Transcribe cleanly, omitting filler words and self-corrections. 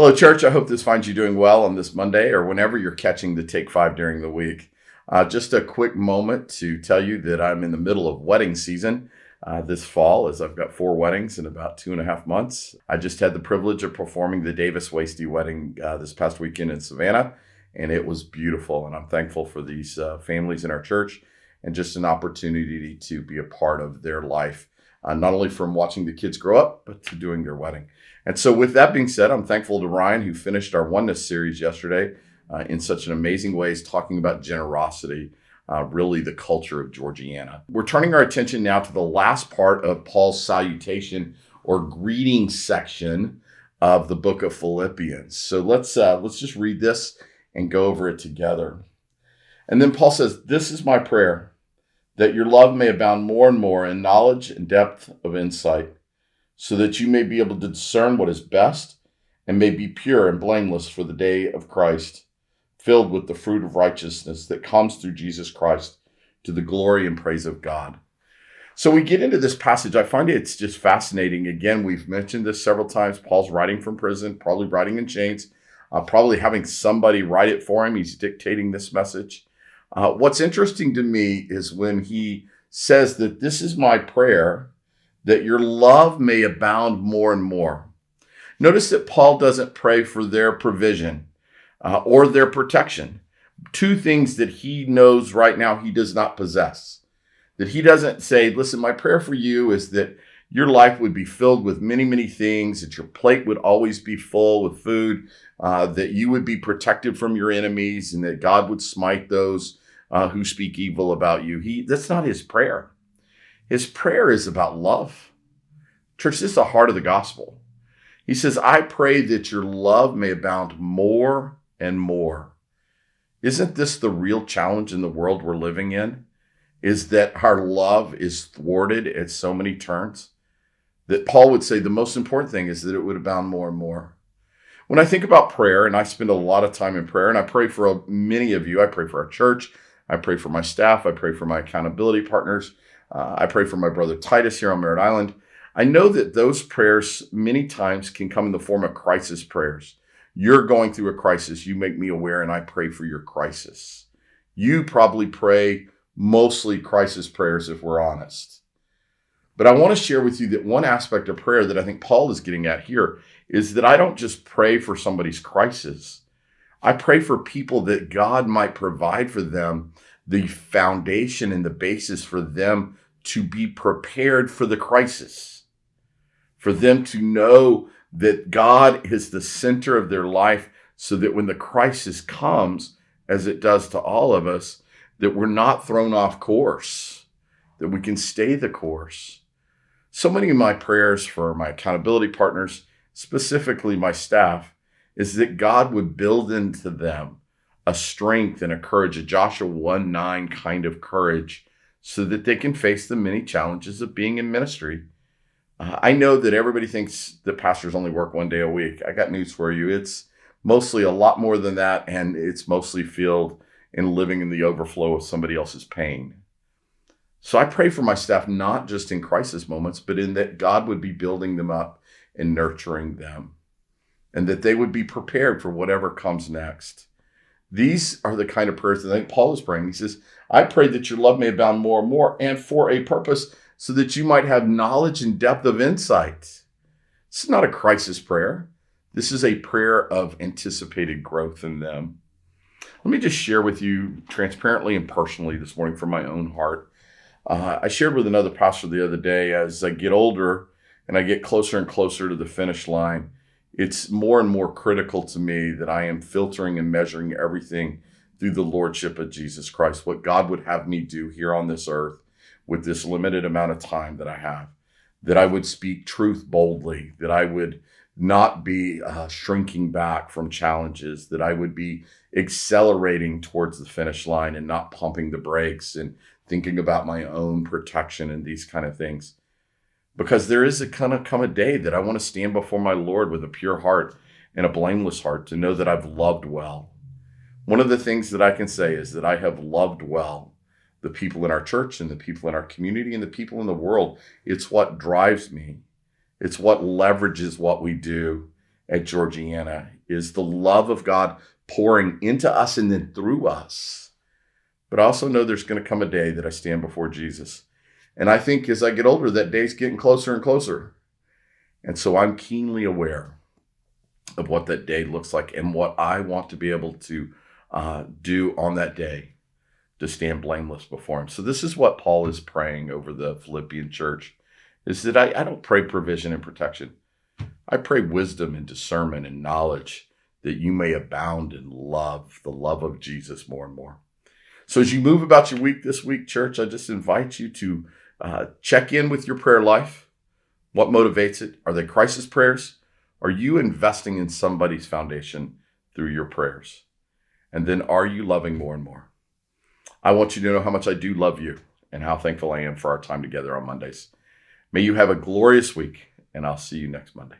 Hello, church. I hope this finds you doing well on this Monday or whenever you're catching the Take 5 during the week. Just a quick moment to tell you that I'm in the middle of wedding season this fall, as I've got 4 weddings in about 2.5 months. I just had the privilege of performing the Davis Wasty wedding this past weekend in Savannah, and it was beautiful. And I'm thankful for these families in our church and just an opportunity to be a part of their life, not only from watching the kids grow up, but to doing their wedding. And so with that being said, I'm thankful to Ryan, who finished our Oneness series yesterday in such an amazing ways, talking about generosity, really the culture of Georgianna. We're turning our attention now to the last part of Paul's salutation or greeting section of the book of Philippians. So let's just read this and go over it together. And then Paul says, "This is my prayer, that your love may abound more and more in knowledge and depth of insight, so that you may be able to discern what is best and may be pure and blameless for the day of Christ, filled with the fruit of righteousness that comes through Jesus Christ to the glory and praise of God." So we get into this passage. I find it's just fascinating. Again, we've mentioned this several times. Paul's writing from prison, probably writing in chains, probably having somebody write it for him. He's dictating this message. What's interesting to me is when he says that this is my prayer, that your love may abound more and more. Notice that Paul doesn't pray for their provision or their protection, 2 things that he knows right now he does not possess. That he doesn't say, listen, my prayer for you is that your life would be filled with many, many things, that your plate would always be full with food, that you would be protected from your enemies, and that God would smite those who speak evil about you. That's not his prayer. His prayer is about love. Church, this is the heart of the gospel. He says, I pray that your love may abound more and more. Isn't this the real challenge in the world we're living in? Is that our love is thwarted at so many turns? That Paul would say the most important thing is that it would abound more and more. When I think about prayer, and I spend a lot of time in prayer, and I pray for many of you, I pray for our church, I pray for my staff, I pray for my accountability partners, I pray for my brother Titus here on Merritt Island. I know that those prayers many times can come in the form of crisis prayers. You're going through a crisis. You make me aware, and I pray for your crisis. You probably pray mostly crisis prayers, if we're honest. But I want to share with you that one aspect of prayer that I think Paul is getting at here is that I don't just pray for somebody's crisis. I pray for people that God might provide for them the foundation and the basis for them to be prepared for the crisis, for them to know that God is the center of their life, so that when the crisis comes, as it does to all of us, that we're not thrown off course, that we can stay the course. So many of my prayers for my accountability partners, specifically my staff, is that God would build into them a strength and a courage, a Joshua 1:9 kind of courage, so that they can face the many challenges of being in ministry. I know that everybody thinks that pastors only work 1 day a week. I got news for you. It's mostly a lot more than that, and it's mostly filled in living in the overflow of somebody else's pain. So I pray for my staff, not just in crisis moments, but in that God would be building them up and nurturing them, and that they would be prepared for whatever comes next. These are the kind of prayers that I think Paul is praying. He says, I pray that your love may abound more and more, and for a purpose, so that you might have knowledge and depth of insight. This is not a crisis prayer. This is a prayer of anticipated growth in them. Let me just share with you transparently and personally this morning from my own heart. I shared with another pastor the other day, as I get older and I get closer and closer to the finish line, it's more and more critical to me that I am filtering and measuring everything through the lordship of Jesus Christ, what God would have me do here on this earth with this limited amount of time that I have, that I would speak truth boldly, that I would not be shrinking back from challenges, that I would be accelerating towards the finish line and not pumping the brakes and thinking about my own protection and these kind of things. Because there is going to come a day that I want to stand before my Lord with a pure heart and a blameless heart, to know that I've loved well. One of the things that I can say is that I have loved well the people in our church and the people in our community and the people in the world. It's what drives me. It's what leverages what we do. at Georgianna is the love of God pouring into us and then through us. But I also know there's going to come a day that I stand before Jesus. And I think as I get older, that day's getting closer and closer. And so I'm keenly aware of what that day looks like and what I want to be able to do on that day to stand blameless before him. So this is what Paul is praying over the Philippian church, is that I don't pray provision and protection. I pray wisdom and discernment and knowledge that you may abound in love, the love of Jesus more and more. So as you move about your week this week, church, I just invite you to check in with your prayer life. What motivates it? Are they crisis prayers? Are you investing in somebody's foundation through your prayers? And then are you loving more and more? I want you to know how much I do love you and how thankful I am for our time together on Mondays. May you have a glorious week, and I'll see you next Monday.